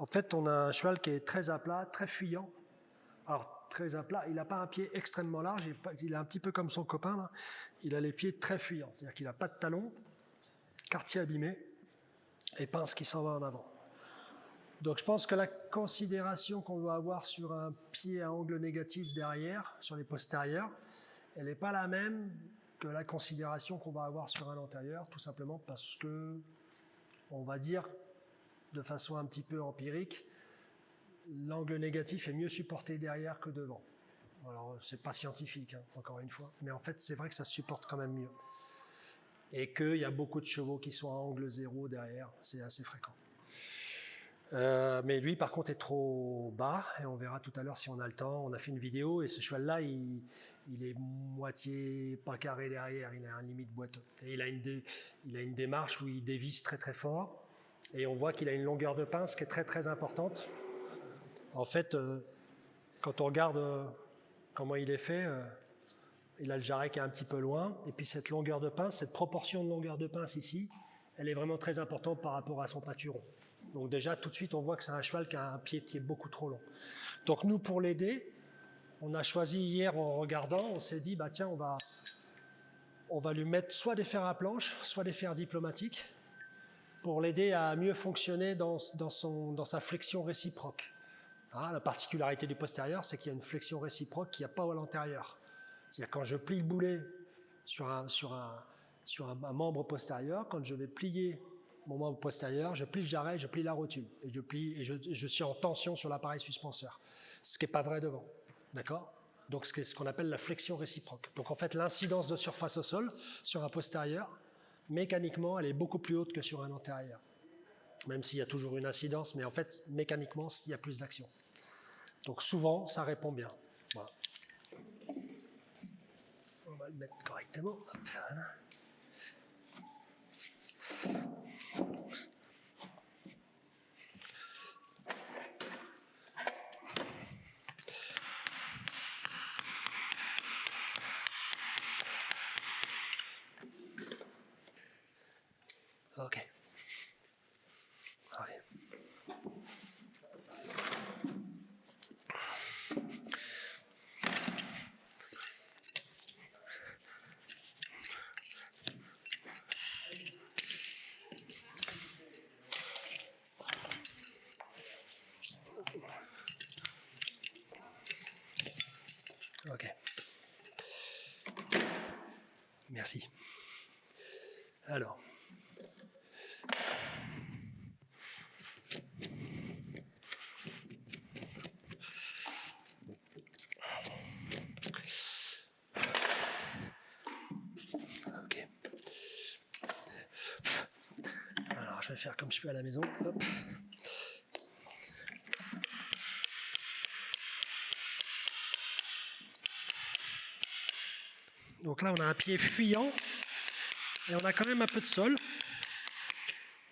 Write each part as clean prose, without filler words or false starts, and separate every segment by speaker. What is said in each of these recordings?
Speaker 1: En fait, on a un cheval qui est très à plat, très fuyant. Alors, très à plat, il n'a pas un pied extrêmement large, il est un petit peu comme son copain, là. Il a les pieds très fuyants, c'est-à-dire qu'il n'a pas de talons, quartier abîmé, et pince qui s'en va en avant. Donc je pense que la considération qu'on doit avoir sur un pied à angle négatif derrière, sur les postérieurs, elle n'est pas la même que la considération qu'on va avoir sur un antérieur, tout simplement parce que, on va dire, de façon un petit peu empirique, l'angle négatif est mieux supporté derrière que devant. Alors, c'est pas scientifique, hein, encore une fois, mais en fait, c'est vrai que ça se supporte quand même mieux. Et qu'il y a beaucoup de chevaux qui sont à angle zéro derrière, c'est assez fréquent. Mais lui, par contre, est trop bas, et on verra tout à l'heure si on a le temps. On a fait une vidéo, et ce cheval-là, il est moitié pas carré derrière, il a un limite boiteux. Et il a une démarche où il dévisse très très fort, et on voit qu'il a une longueur de pince qui est très très importante. En fait, quand on regarde comment il est fait, il a le jarret qui est un petit peu loin, et puis cette longueur de pince, cette proportion de longueur de pince ici, elle est vraiment très importante par rapport à son pâturon. Donc déjà, tout de suite, on voit que c'est un cheval qui a un pied qui est beaucoup trop long. Donc nous, pour l'aider, on a choisi hier en regardant, on s'est dit, bah tiens, on va lui mettre soit des fers à planche, soit des fers diplomatiques, pour l'aider à mieux fonctionner dans sa flexion réciproque. Hein, la particularité du postérieur, c'est qu'il y a une flexion réciproque qu'il n'y a pas à l'antérieur. C'est-à-dire quand je plie le boulet sur un membre postérieur, quand je vais plier mon membre postérieur, je plie le jarret, je plie la rotule, et je suis en tension sur l'appareil suspenseur, ce qui n'est pas vrai devant, d'accord? Donc c'est ce qu'on appelle la flexion réciproque. Donc en fait, l'incidence de surface au sol sur un postérieur, mécaniquement, elle est beaucoup plus haute que sur un antérieur, même s'il y a toujours une incidence, mais en fait, mécaniquement, il y a plus d'action. Donc souvent, ça répond bien. Voilà. On va le mettre correctement. Voilà. Ok. Allez. Ok. Merci. Alors. Ok. Alors, je vais faire comme je fais à la maison. Hop. Donc là, on a un pied fuyant et on a quand même un peu de sol.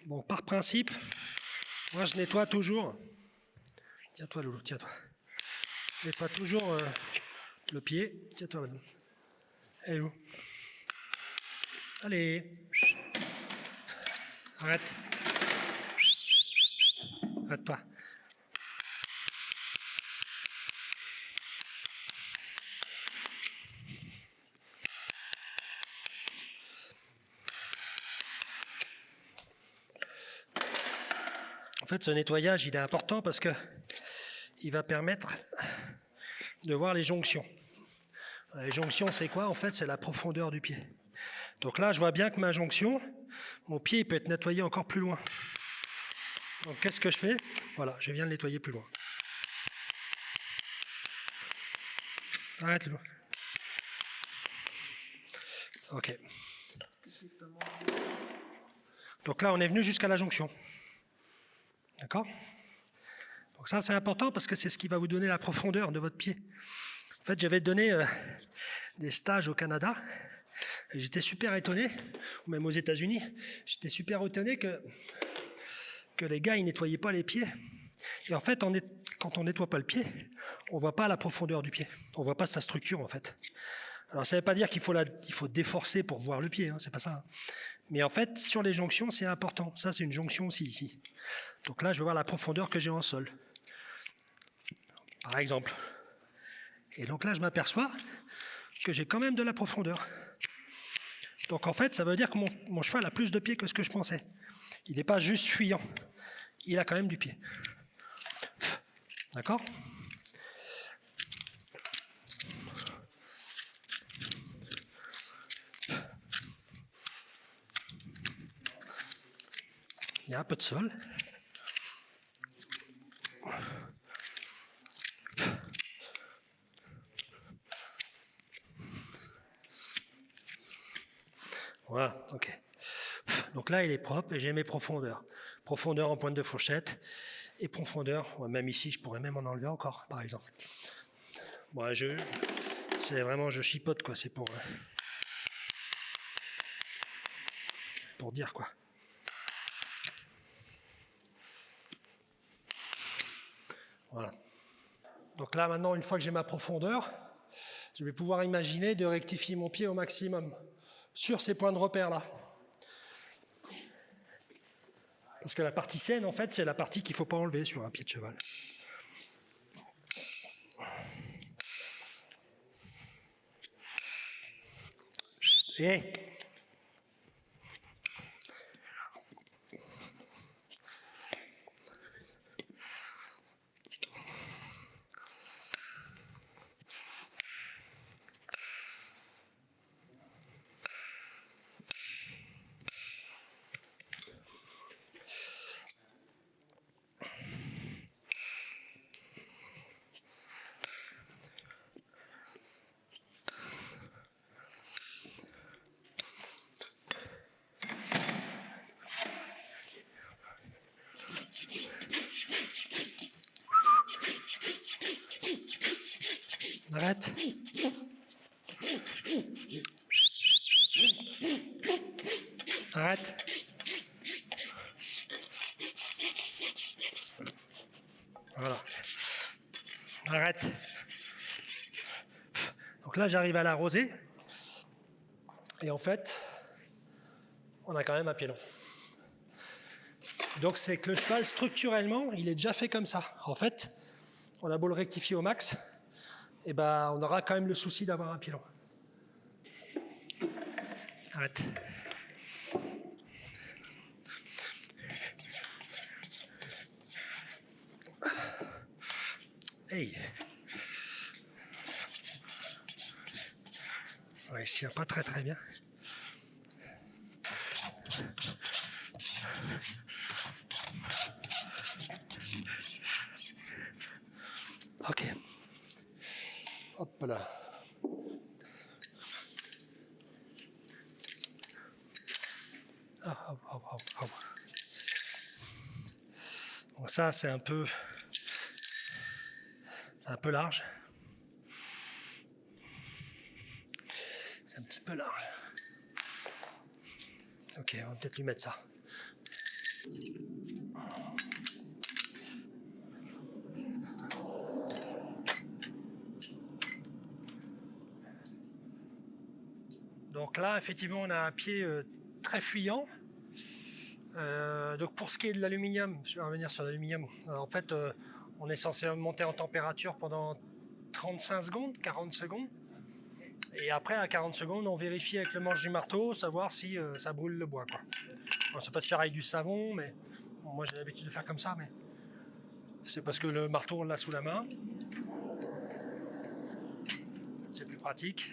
Speaker 1: Bon, par principe, moi je nettoie toujours. Tiens-toi, Loulou, tiens-toi. Nettoie toujours le pied. Tiens-toi, Loulou. Allez, Loulou. Allez. Arrête. Arrête-toi. En fait, ce nettoyage, il est important parce que il va permettre de voir les jonctions. Les jonctions, c'est quoi? En fait, c'est la profondeur du pied. Donc là, je vois bien que ma jonction, mon pied, il peut être nettoyé encore plus loin. Donc, qu'est-ce que je fais? Voilà, je viens de nettoyer plus loin. Arrête, Loulou. Ok. Donc là, on est venu jusqu'à la jonction. D'accord? Donc ça, c'est important parce que c'est ce qui va vous donner la profondeur de votre pied. En fait, j'avais donné des stages au Canada et j'étais super étonné, ou même aux États-Unis, j'étais super étonné que les gars, ils nettoyaient pas les pieds. Et en fait, quand on nettoie pas le pied, on voit pas la profondeur du pied. On voit pas sa structure, en fait. Alors ça ne veut pas dire qu'il faut déforcer pour voir le pied, hein, c'est pas ça. Mais en fait, sur les jonctions, c'est important. Ça, c'est une jonction aussi ici. Donc là, je vais voir la profondeur que j'ai en sol. Par exemple. Et donc là, je m'aperçois que j'ai quand même de la profondeur. Donc en fait, ça veut dire que mon cheval a plus de pied que ce que je pensais. Il n'est pas juste fuyant. Il a quand même du pied. D'accord ? Il y a un peu de sol. Voilà, ok. Donc là, il est propre et j'ai mes profondeurs. Profondeur en pointe de fourchette et profondeur, même ici, je pourrais même en enlever encore, par exemple. Bon, c'est vraiment, je chipote, quoi, c'est pour dire, quoi. Voilà. Donc là, maintenant, une fois que j'ai ma profondeur, je vais pouvoir imaginer de rectifier mon pied au maximum sur ces points de repère-là. Parce que la partie saine, en fait, c'est la partie qu'il ne faut pas enlever sur un pied de cheval. Et arrête. Arrête. Voilà. Arrête. Donc là, j'arrive à la rosée. Et en fait, on a quand même un pied long. Donc c'est que le cheval, structurellement, il est déjà fait comme ça. En fait, on a beau le rectifier au max, et ben, on aura quand même le souci d'avoir un pied long. Arrête. Hey. Ouais, il ne tient pas très très bien. Ok. Hop là. Ah, hop, hop, hop, hop. Donc ça, c'est un peu large. C'est un petit peu large. Ok, on va peut-être lui mettre ça. Donc là, effectivement, on a un pied très fuyant. Donc pour ce qui est de l'aluminium, je vais revenir sur l'aluminium. En fait, on est censé monter en température pendant 35 secondes, 40 secondes. Et après, à 40 secondes, on vérifie avec le manche du marteau, savoir si ça brûle le bois, quoi. Bon, c'est pas se faire avec du savon, mais bon, moi j'ai l'habitude de faire comme ça, mais c'est parce que le marteau, on l'a sous la main. C'est plus pratique.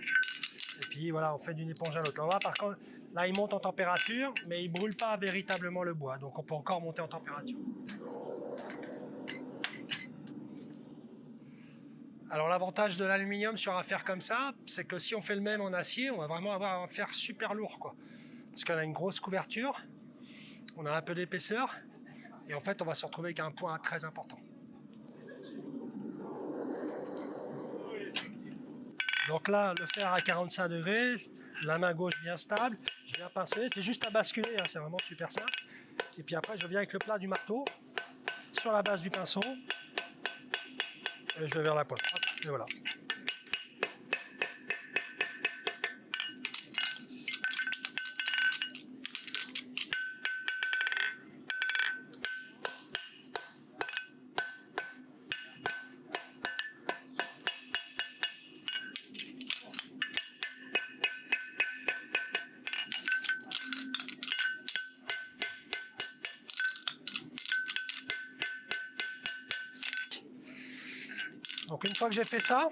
Speaker 1: Et puis voilà, on fait d'une éponge à l'autre. Par contre, là, il monte en température, mais il ne brûle pas véritablement le bois. Donc on peut encore monter en température. Alors l'avantage de l'aluminium sur un fer comme ça, c'est que si on fait le même en acier, on va vraiment avoir un fer super lourd, quoi. Parce qu'on a une grosse couverture, on a un peu d'épaisseur, et en fait on va se retrouver avec un point très important. Donc là, le fer à 45 degrés, la main gauche bien stable, je viens pincer, c'est juste à basculer, hein, c'est vraiment super simple. Et puis après, je viens avec le plat du marteau sur la base du pinceau, et je vais vers la pointe. Et voilà. Donc une fois que j'ai fait ça,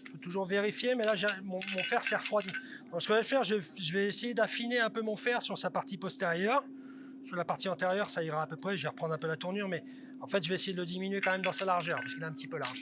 Speaker 1: je peux toujours vérifier, mais là mon fer s'est refroidi. Donc ce que je vais faire, je vais essayer d'affiner un peu mon fer sur sa partie postérieure. Sur la partie antérieure, ça ira à peu près, je vais reprendre un peu la tournure, mais en fait je vais essayer de le diminuer quand même dans sa largeur, parce qu'il est un petit peu large.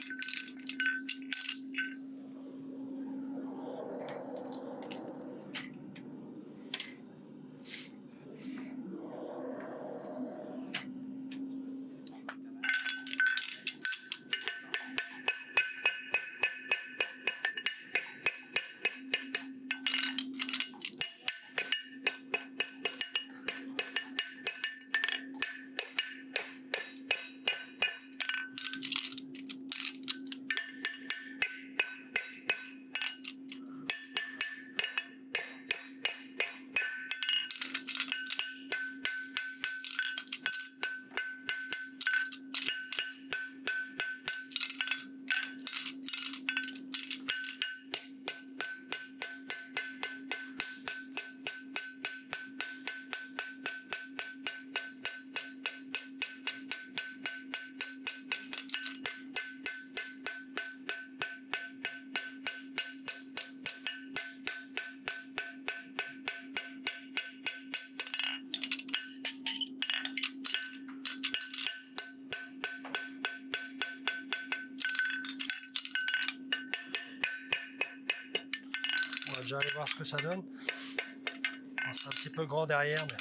Speaker 1: On va déjà aller voir ce que ça donne. Bon, c'est un petit peu grand derrière, mais...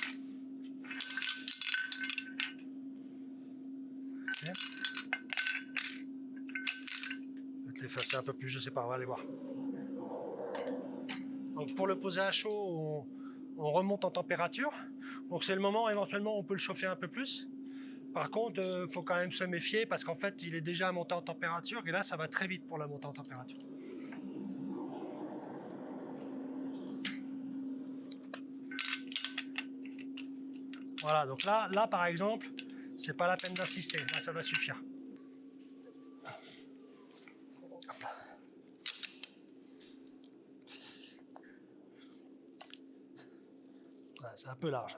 Speaker 1: Okay. Peut-être l'effacer un peu plus, je sais pas, on va aller voir. Donc pour le poser à chaud, on remonte en température. Donc c'est le moment, éventuellement, on peut le chauffer un peu plus. Par contre, il faut quand même se méfier parce qu'en fait, il est déjà monté en température et là, ça va très vite pour la montée en température. Voilà, donc là par exemple, c'est pas la peine d'insister. Là, ça va suffire. Voilà, c'est un peu large.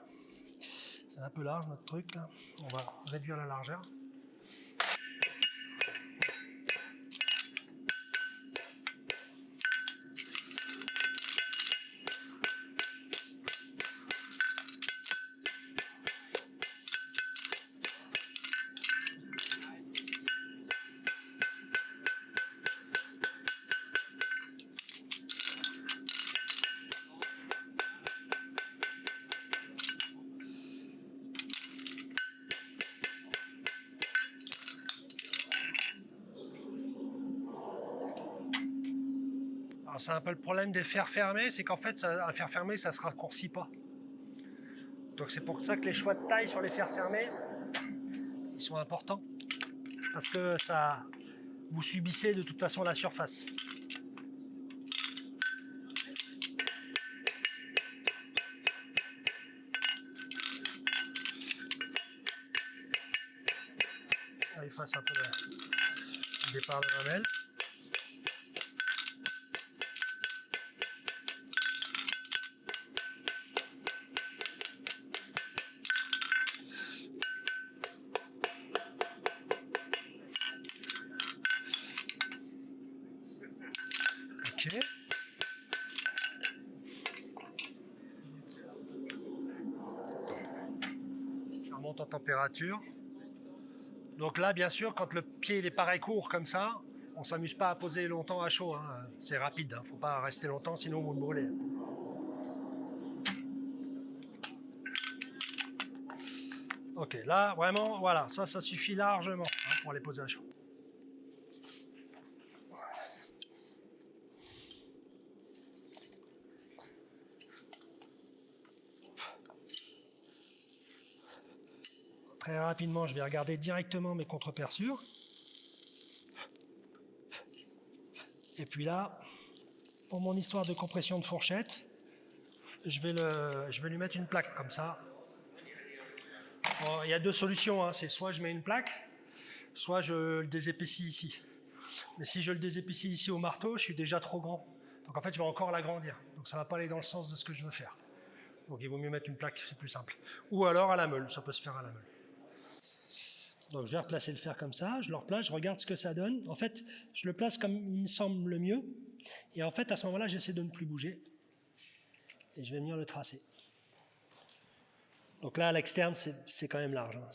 Speaker 1: C'est un peu large notre truc là. On va réduire la largeur. Alors c'est un peu le problème des fers fermés, c'est qu'en fait un fer fermé ça se raccourcit pas. Donc c'est pour ça que les choix de taille sur les fers fermés, ils sont importants. Parce que ça, vous subissez de toute façon la surface. Là, il fasse un peu le départ de la lamelle. Ok. On monte en température. Donc là, bien sûr, quand le pied il est pareil court comme ça, on ne s'amuse pas à poser longtemps à chaud. Hein. C'est rapide, il ne faut pas rester longtemps, sinon vous le brûlez. Ok, là, vraiment, voilà, ça suffit largement hein, pour les poser à chaud. Très rapidement, je vais regarder directement mes contre-perçures. Et puis là, pour mon histoire de compression de fourchette, je vais lui mettre une plaque comme ça. Bon, il y a deux solutions, hein. C'est soit je mets une plaque, soit je le désépaissis ici. Mais si je le désépaissis ici au marteau, je suis déjà trop grand. Donc en fait, je vais encore l'agrandir. Donc ça ne va pas aller dans le sens de ce que je veux faire. Donc il vaut mieux mettre une plaque, c'est plus simple. Ou alors à la meule, ça peut se faire à la meule. Donc je vais replacer le fer comme ça, je le replace, je regarde ce que ça donne. En fait, je le place comme il me semble le mieux. Et en fait, à ce moment-là, j'essaie de ne plus bouger. Et je vais venir le tracer. Donc là, à l'externe, c'est quand même large. Hein.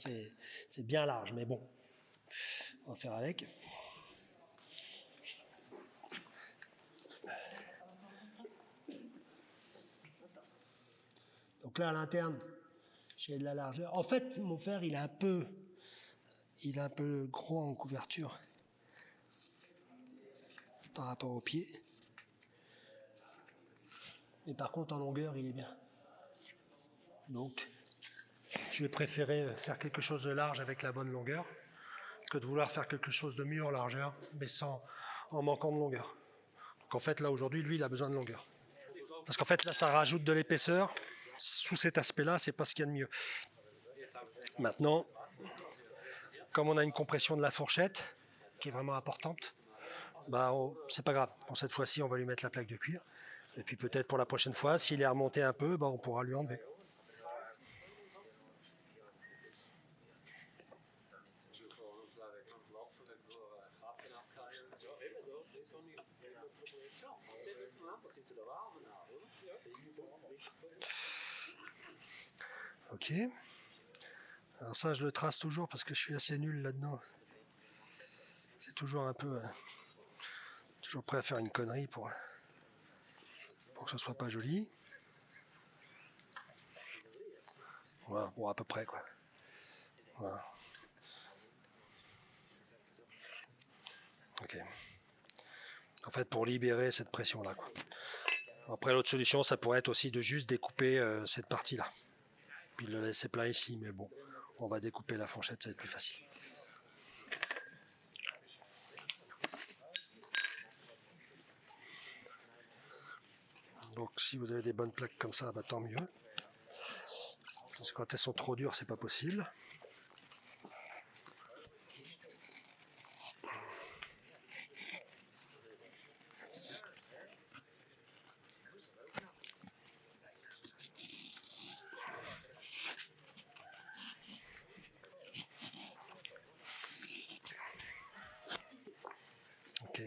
Speaker 1: C'est bien large, mais bon, on va faire avec. Donc là, à l'interne, j'ai de la largeur. En fait, mon fer, il est un peu gros en couverture par rapport au pied. Mais par contre, en longueur, il est bien. Donc, je vais préférer faire quelque chose de large avec la bonne longueur que de vouloir faire quelque chose de mieux en largeur, mais en manquant de longueur. Donc en fait, là, aujourd'hui, lui, il a besoin de longueur. Parce qu'en fait, là, ça rajoute de l'épaisseur. Sous cet aspect-là, c'est pas ce qu'il y a de mieux. Maintenant, comme on a une compression de la fourchette, qui est vraiment importante, c'est pas grave. Pour cette fois-ci, on va lui mettre la plaque de cuir. Et puis peut-être pour la prochaine fois, s'il est remonté un peu, on pourra lui enlever. Ok. Alors ça, je le trace toujours parce que je suis assez nul là-dedans. C'est toujours un peu... toujours prêt à faire une connerie pour que ce soit pas joli. Voilà, bon, à peu près, quoi. Voilà. Ok. En fait, pour libérer cette pression-là, quoi. Après, l'autre solution, ça pourrait être aussi de juste découper cette partie-là. Puis le laisser plat ici, mais bon, on va découper la fourchette, ça va être plus facile. Donc si vous avez des bonnes plaques comme ça, tant mieux. Parce que quand elles sont trop dures, c'est pas possible. Ok.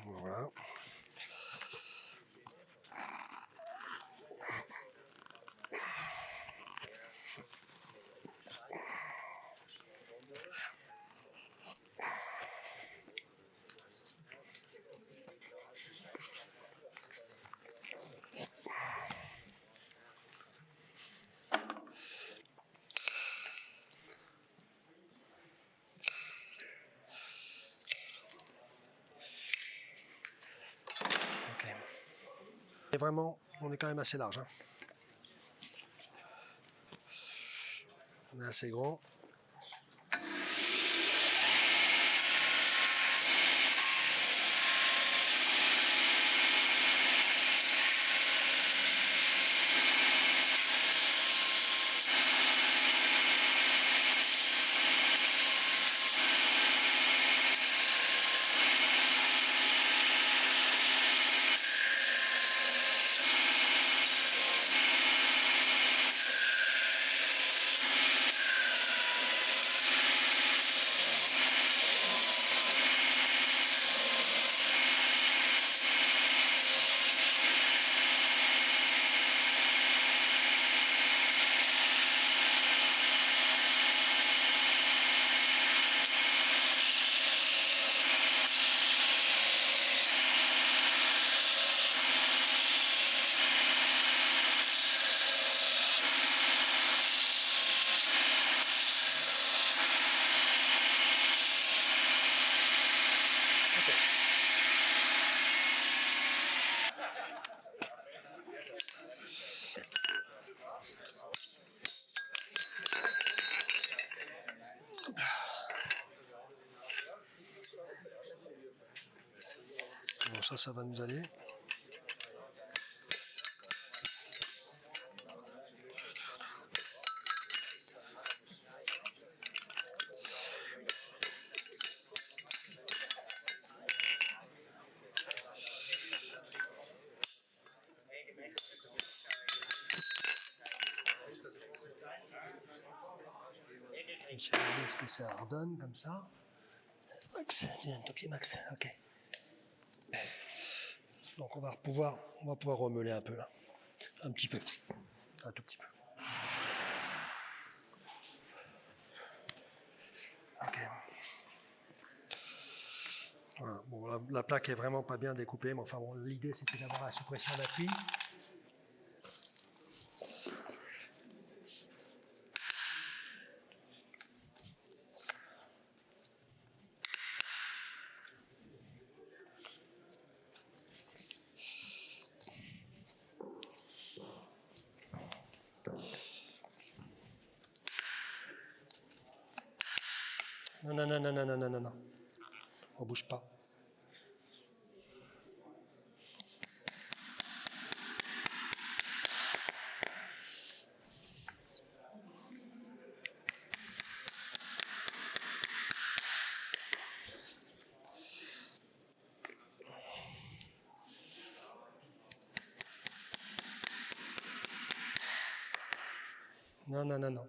Speaker 1: Voilà. Et vraiment, on est quand même assez large. Hein. On est assez grand. Bon, ça va nous aller. que ça redonne comme ça. Max, ton pied Max, ok. Donc on va pouvoir remeler un peu là. Un petit peu. Un tout petit peu. Ok. Voilà. Bon, la plaque est vraiment pas bien découpée, mais enfin bon, l'idée c'était d'avoir la suppression d'appui. Non. On bouge pas. Non.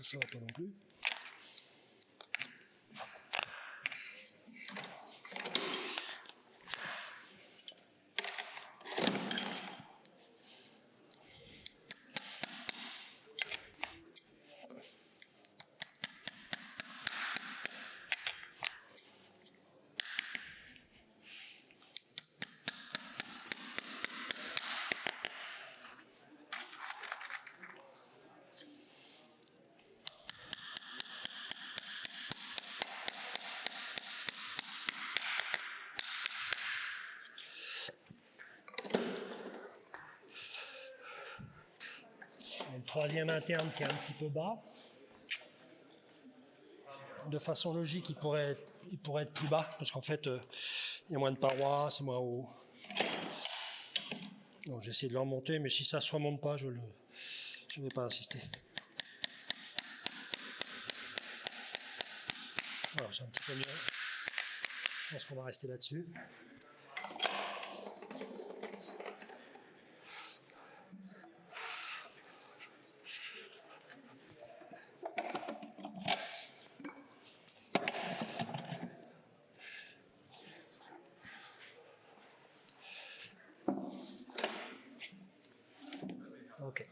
Speaker 1: Ça va pas non plus. Le troisième interne qui est un petit peu bas. De façon logique, il pourrait être plus bas, parce qu'en fait, il y a moins de parois, c'est moins haut. Donc j'ai essayé de le remonter, mais si ça ne se remonte pas, je ne vais pas insister. Voilà, c'est un petit peu mieux. Je pense qu'on va rester là-dessus. Ok.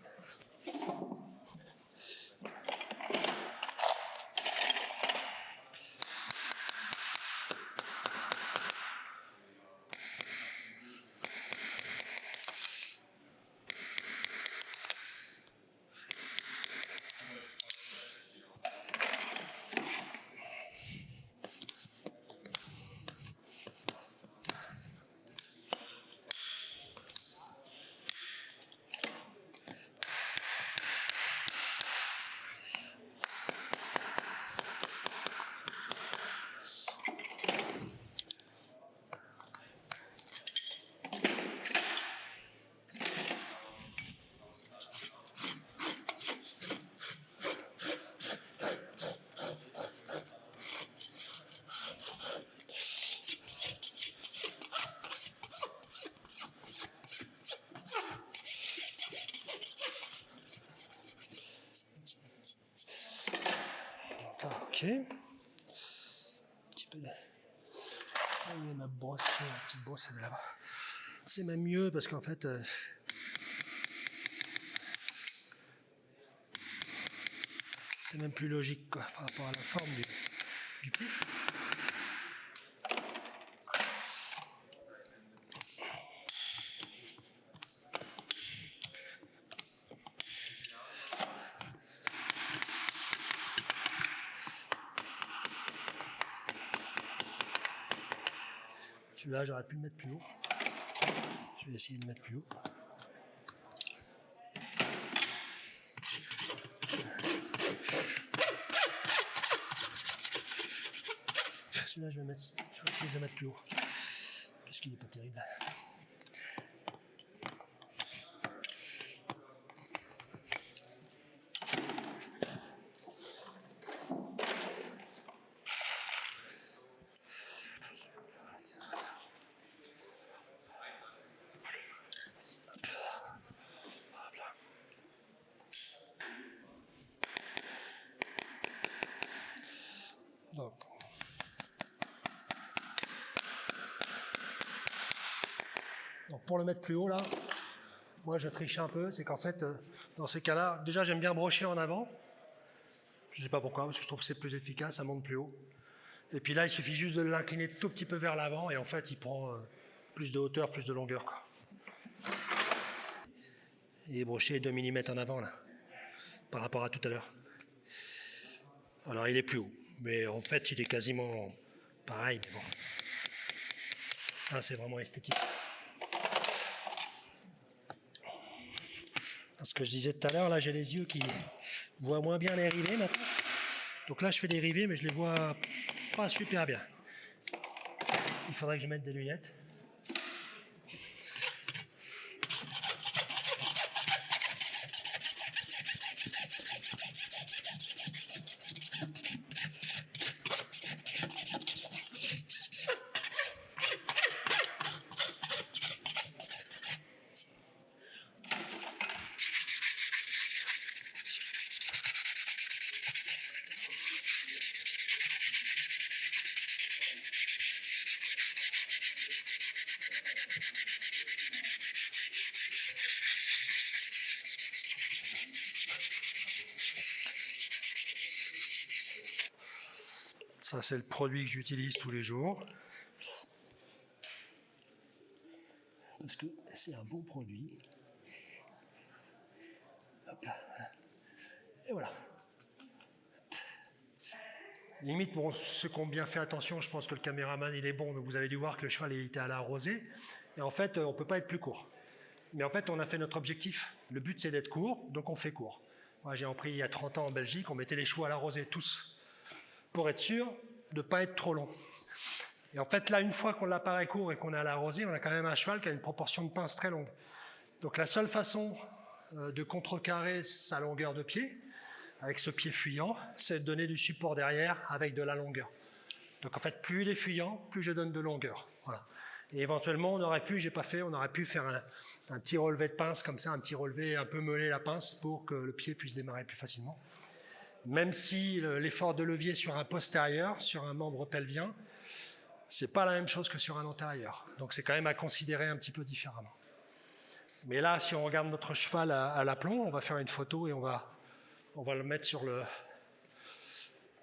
Speaker 1: Ok. Un petit peu de... ma brosse, ma petite brosse, elle est là-bas. C'est même mieux parce qu'en fait, c'est même plus logique quoi, par rapport à la forme du pied. Celui-là, j'aurais pu le mettre plus haut. Je vais essayer de le mettre plus haut. Celui-là, je vais essayer de le mettre plus haut. Puisqu'il n'est pas terrible. Donc pour le mettre plus haut là, moi je triche un peu, c'est qu'en fait dans ces cas-là, déjà j'aime bien brocher en avant. Je ne sais pas pourquoi, parce que je trouve que c'est plus efficace, ça monte plus haut. Et puis là il suffit juste de l'incliner tout petit peu vers l'avant et en fait il prend plus de hauteur, plus de longueur, quoi. Il est broché 2 mm en avant là, par rapport à tout à l'heure. Alors il est plus haut, mais en fait il est quasiment pareil, mais bon. Ah, c'est vraiment esthétique. Ce que je disais tout à l'heure, là j'ai les yeux qui voient moins bien les rivets maintenant. Donc là je fais des rivets mais je les vois pas super bien. Il faudrait que je mette des lunettes. Ça, c'est le produit que j'utilise tous les jours. Parce que c'est un bon produit. Hop là. Et voilà. Limite, pour ceux qui ont bien fait attention, je pense que le caméraman, il est bon. Donc vous avez dû voir que le cheval il était à la rosée. Et en fait, on ne peut pas être plus court. Mais en fait, on a fait notre objectif. Le but, c'est d'être court, donc on fait court. Moi, j'ai appris il y a 30 ans en Belgique, on mettait les chevaux à la rosée tous, pour être sûr de ne pas être trop long. Et en fait, là, une fois qu'on l'apparaît court et qu'on est à la rosée, on a quand même un cheval qui a une proportion de pince très longue. Donc la seule façon de contrecarrer sa longueur de pied, avec ce pied fuyant, c'est de donner du support derrière avec de la longueur. Donc en fait, plus il est fuyant, plus je donne de longueur. Voilà. Et éventuellement, on aurait pu faire un petit relevé de pince comme ça, un petit relevé un peu meuler la pince pour que le pied puisse démarrer plus facilement. Même si l'effort de levier sur un postérieur, sur un membre pelvien, c'est pas la même chose que sur un antérieur. Donc c'est quand même à considérer un petit peu différemment. Mais là, si on regarde notre cheval à l'aplomb, on va faire une photo et on va le mettre sur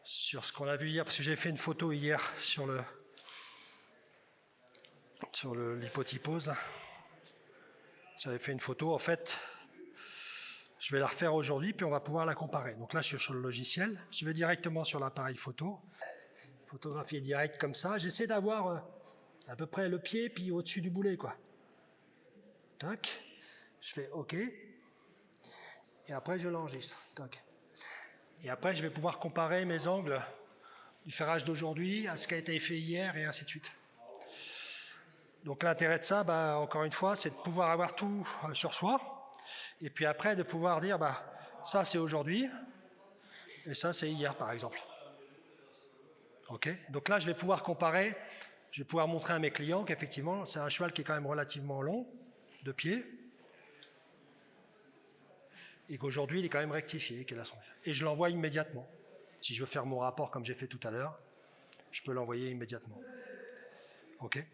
Speaker 1: ce qu'on a vu hier, parce que j'ai fait une photo hier sur l'hypotypose. J'avais fait une photo, en fait, je vais la refaire aujourd'hui, puis on va pouvoir la comparer. Donc là, je suis sur le logiciel, je vais directement sur l'appareil photo, photographier direct comme ça. J'essaie d'avoir à peu près le pied, puis au-dessus du boulet, quoi. Tac, je fais OK, et après je l'enregistre. Tac. Et après, je vais pouvoir comparer mes angles du ferrage d'aujourd'hui à ce qui a été fait hier, et ainsi de suite. Donc l'intérêt de ça, encore une fois, c'est de pouvoir avoir tout sur soi, et puis après de pouvoir dire, ça c'est aujourd'hui, et ça c'est hier par exemple. Ok. Donc là je vais pouvoir comparer, je vais pouvoir montrer à mes clients qu'effectivement c'est un cheval qui est quand même relativement long, de pied, et qu'aujourd'hui il est quand même rectifié, et je l'envoie immédiatement. Si je veux faire mon rapport comme j'ai fait tout à l'heure, je peux l'envoyer immédiatement. Ok.